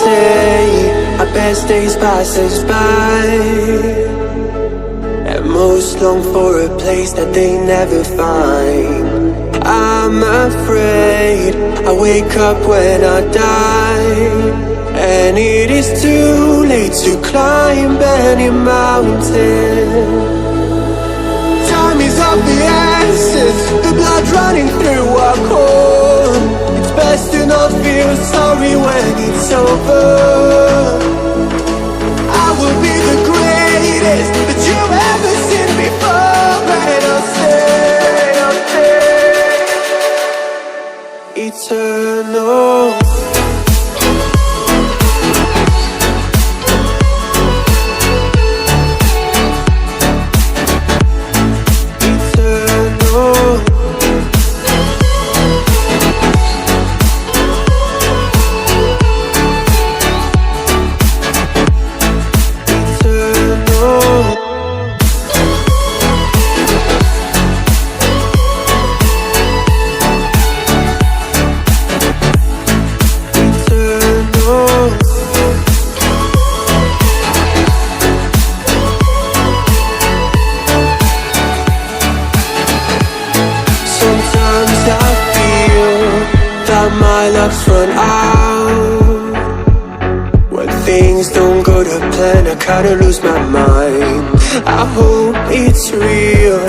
say our best days pass us by, and most long for a place that they never find. I'm afraid I wake up when I die, and it is too late to climb any mountain. Time is of the essence, the blood running through our core. It's best to not feel sorry when it's over. I will be the greatest that you've ever seen before, and I'll stay eternal. My luck's run out. When things don't go to plan, I kinda lose my mind. I hope it's real,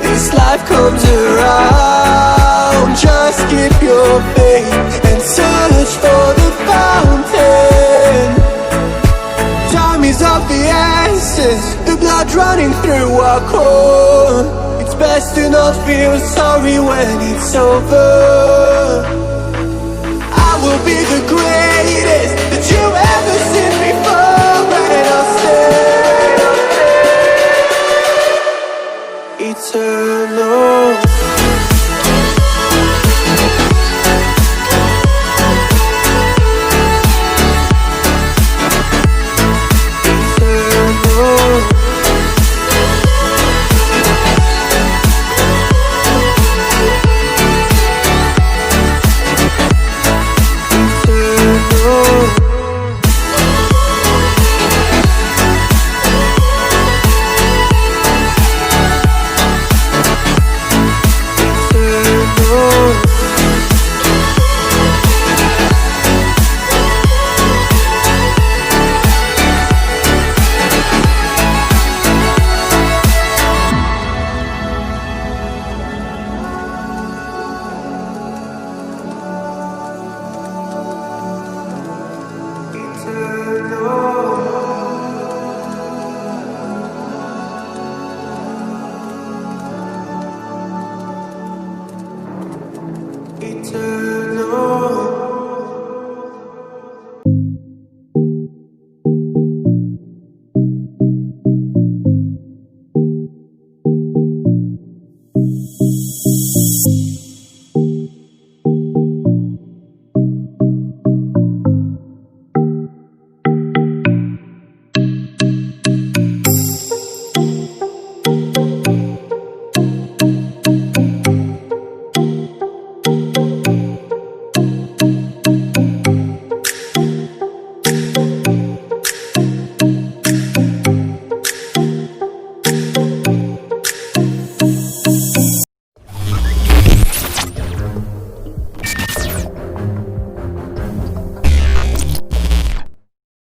this life comes around. Just keep your faith and search for the fountain. Time is of the essence, the blood running through our core. It's best to not feel sorry when it's over. Will be the